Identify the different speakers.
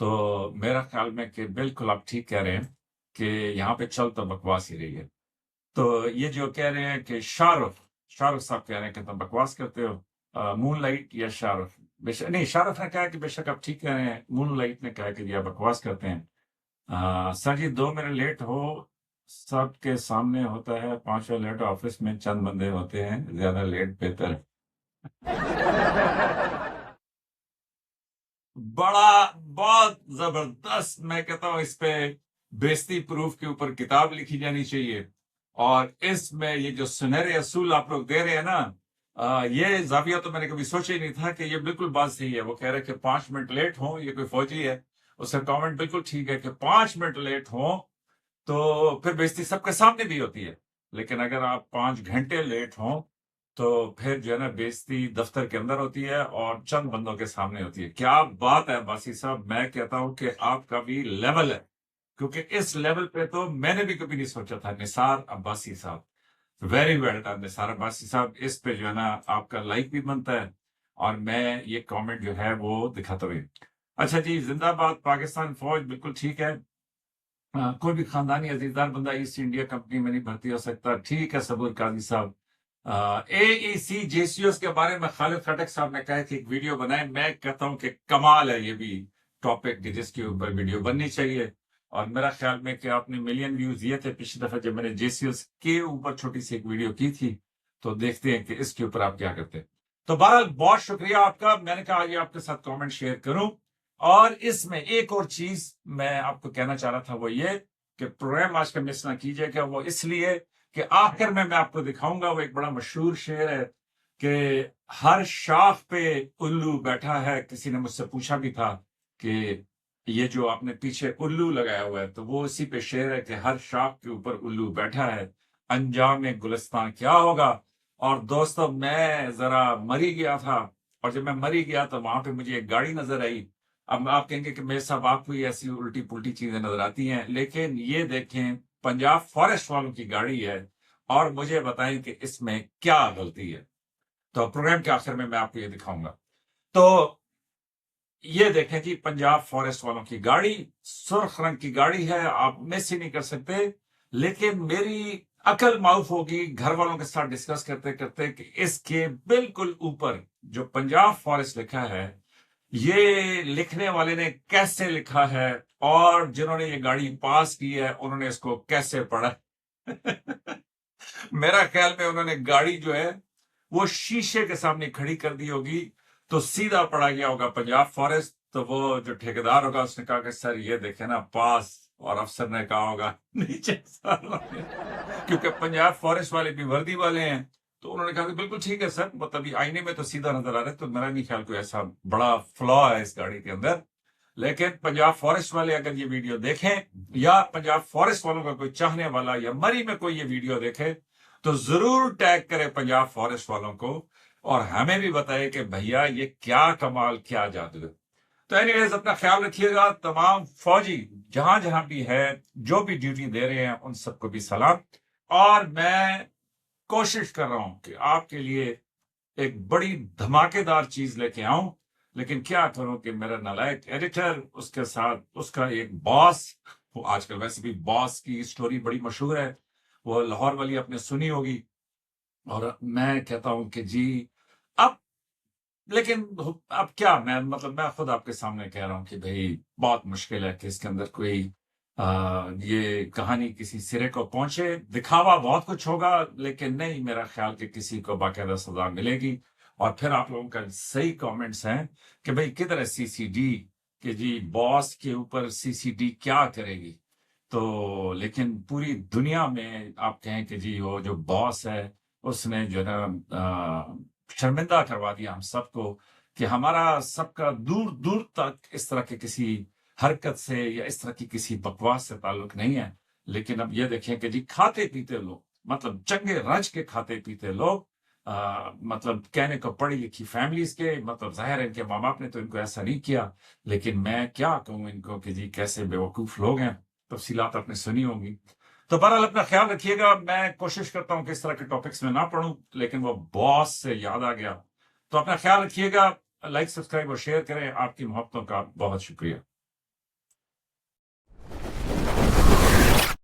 Speaker 1: تو میرا خیال میں کہ بالکل آپ ٹھیک کہہ رہے ہیں کہ یہاں پہ چل تو بکواس ہی رہی ہے. تو یہ جو کہہ رہے ہیں کہ شاہ رخ صاحب کہہ رہے ہیں کہ تم بکواس کرتے ہو، مون لائٹ یا شاہ رخ، نہیں شاہ رخ نے کہا کہ بے شک آپ ٹھیک کہہ رہے ہیں، مون لائٹ نے کہا کہ یہ آپ بکواس کرتے ہیں. سر جی 2 منٹ لیٹ ہو سب کے سامنے ہوتا ہے، 5 لیٹ آفس میں چند بندے ہوتے ہیں، زیادہ لیٹ بہتر ہے. بڑا بہت زبردست، میں کہتا ہوں اس پہ بیستی پروف کے اوپر کتاب لکھی جانی چاہیے. اور اس میں یہ جو سنہرے اصول آپ لوگ دے رہے ہیں نا، یہ زاویہ تو میں نے کبھی سوچا ہی نہیں تھا کہ یہ بالکل بات صحیح ہے. وہ کہہ رہے کہ 5 منٹ لیٹ ہوں، یہ کوئی فوجی ہے، اس کا کامنٹ بالکل ٹھیک ہے کہ 5 منٹ لیٹ ہوں تو پھر بیزتی سب کے سامنے بھی ہوتی ہے، لیکن اگر آپ 5 گھنٹے لیٹ ہوں تو پھر جو ہے نا بیزتی دفتر کے اندر ہوتی ہے اور چند بندوں کے سامنے ہوتی ہے. کیا بات ہے عباسی صاحب، میں کہتا ہوں کہ آپ کا بھی لیول ہے، کیونکہ اس لیول پہ تو میں نے بھی کبھی نہیں سوچا تھا. نثار عباسی صاحب، ویری ویل ڈن نثار عباسی صاحب، اس پہ جو ہے نا آپ کا لائک بھی بنتا ہے اور میں یہ کامنٹ جو ہے وہ دکھاتا بھی. اچھا جی، زندہ باد پاکستان فوج، بالکل ٹھیک ہے. کوئی بھی خاندانی عزیزدار بندہ ایسٹ انڈیا کمپنی میں نہیں بھرتی ہو سکتا. ٹھیک ہے صبور قاضی صاحب. اے ای سی جے سی اوز کے بارے میں خالد خٹک صاحب نے کہا کہ ایک ویڈیو بنائے. میں کہتا ہوں کہ کمال ہے یہ بھی ٹاپک جس کے اوپر ویڈیو بننی چاہیے. اور میرا خیال میں کہ آپ نے ملین ویوز یہ تھے پچھلی دفعہ جب میں نے جے سی اوز کے اوپر چھوٹی سی ایک ویڈیو کی تھی. تو دیکھتے ہیں کہ اس کے اوپر آپ کیا کرتے ہیں. تو بہرحال بہت شکریہ آپ کا. میں نے کہا یہ آپ کے ساتھ کامنٹ شیئر کروں. اور اس میں ایک اور چیز میں آپ کو کہنا چاہ رہا تھا، وہ یہ کہ پروگرام آج کا مس نہ کیجیے گا. وہ اس لیے کہ آخر میں آپ کو دکھاؤں گا، وہ ایک بڑا مشہور شعر ہے کہ ہر شاخ پہ الو بیٹھا ہے. کسی نے مجھ سے پوچھا بھی تھا کہ یہ جو آپ نے پیچھے الو لگایا ہوا ہے، تو وہ اسی پہ شعر ہے کہ ہر شاخ کے اوپر الو بیٹھا ہے، انجام گلستان کیا ہوگا. اور دوستو میں ذرا مری گیا تھا، اور جب میں مری گیا تو وہاں پہ مجھے ایک گاڑی نظر آئی. اب آپ کہیں گے کہ میرے صاحب آپ کو ایسی الٹی پلٹی چیزیں نظر آتی ہیں، لیکن یہ دیکھیں پنجاب فارسٹ والوں کی گاڑی ہے، اور مجھے بتائیں کہ اس میں کیا غلطی ہے. تو پروگرام کے آخر میں آپ کو یہ دکھاؤں گا. تو یہ دیکھیں کہ پنجاب فارسٹ والوں کی گاڑی سرخ رنگ کی گاڑی ہے، آپ مس ہی نہیں کر سکتے. لیکن میری عقل معاف ہوگی گھر والوں کے ساتھ ڈسکس کرتے کرتے کہ اس کے بالکل اوپر جو پنجاب فارسٹ لکھا ہے، یہ لکھنے والے نے کیسے لکھا ہے، اور جنہوں نے یہ گاڑی پاس کی ہے انہوں نے اس کو کیسے پڑھا. میرا خیال میں انہوں نے گاڑی جو ہے وہ شیشے کے سامنے کھڑی کر دی ہوگی، تو سیدھا پڑا گیا ہوگا پنجاب فارسٹ. تو وہ جو ٹھیکیدار ہوگا اس نے کہا کہ سر یہ دیکھیں نا پاس، اور افسر نے کہا ہوگا نیچے کیونکہ پنجاب فارسٹ والے بھی وردی والے ہیں، تو انہوں نے کہا کہ بالکل ٹھیک ہے سر، مطلب آئینے میں تو سیدھا نظر آ رہا ہے. تو میرا نہیں خیال کوئی ایسا بڑا فلا ہے اس گاڑی کے اندر. لیکن پنجاب فارسٹ والے اگر یہ ویڈیو دیکھیں، یا پنجاب فارسٹ والوں کا کوئی چاہنے والا یا مری میں کوئی یہ ویڈیو دیکھے، تو ضرور ٹیگ کرے پنجاب فارسٹ والوں کو، اور ہمیں بھی بتائے کہ بھیا یہ کیا کمال، کیا جادو ہے. تو اینی ویز اپنا خیال رکھیے گا. تمام فوجی جہاں جہاں بھی ہے، جو بھی ڈیوٹی دے رہے ہیں، ان سب کو بھی سلام. اور میں کوشش کر رہا ہوں کہ آپ کے لیے ایک بڑی دھماکے دار چیز لے کے آؤں، لیکن کیا کروں کہ میرا نالائق ایڈیٹر، اس کے ساتھ اس کا ایک باس، وہ آج کل ویسے بھی باس کی سٹوری بڑی مشہور ہے، وہ لاہور والی آپ نے سنی ہوگی. اور میں کہتا ہوں کہ جی اب، لیکن اب کیا، میں خود آپ کے سامنے کہہ رہا ہوں کہ بھئی بہت مشکل ہے کہ اس کے اندر کوئی یہ کہانی کسی سرے کو پہنچے. دکھاوا بہت کچھ ہوگا، لیکن نہیں میرا خیال کہ کسی کو باقاعدہ سزا ملے گی. اور پھر آپ لوگوں کا صحیح کامنٹس ہیں کہ بھئی کدھر ہے سی سی ڈی، کہ جی باس کے اوپر سی سی ڈی کیا کرے گی. تو لیکن پوری دنیا میں آپ کہیں کہ جی وہ جو باس ہے اس نے جو ہے نا شرمندہ کروا دیا ہم سب کو، کہ ہمارا سب کا دور دور تک اس طرح کے کسی حرکت سے یا اس طرح کی کسی بکواس سے تعلق نہیں ہے. لیکن اب یہ دیکھیں کہ جی کھاتے پیتے لوگ، مطلب چنگے رج کے کھاتے پیتے لوگ، مطلب کہنے کو پڑھی لکھی فیملیز کے، مطلب ظاہر ہے ان کے ماں باپ نے تو ان کو ایسا نہیں کیا، لیکن میں کیا کہوں ان کو کہ جی کیسے بیوقوف لوگ ہیں. تفصیلات آپ نے سنی ہوں گی. تو بہرحال اپنا خیال رکھیے گا. میں کوشش کرتا ہوں کہ اس طرح کے ٹاپکس میں نہ پڑھوں، لیکن وہ باس سے یاد آ گیا. تو اپنا خیال رکھیے گا. لائک، سبسکرائب اور شیئر کریں. آپ کی محبتوں کا بہت شکریہ.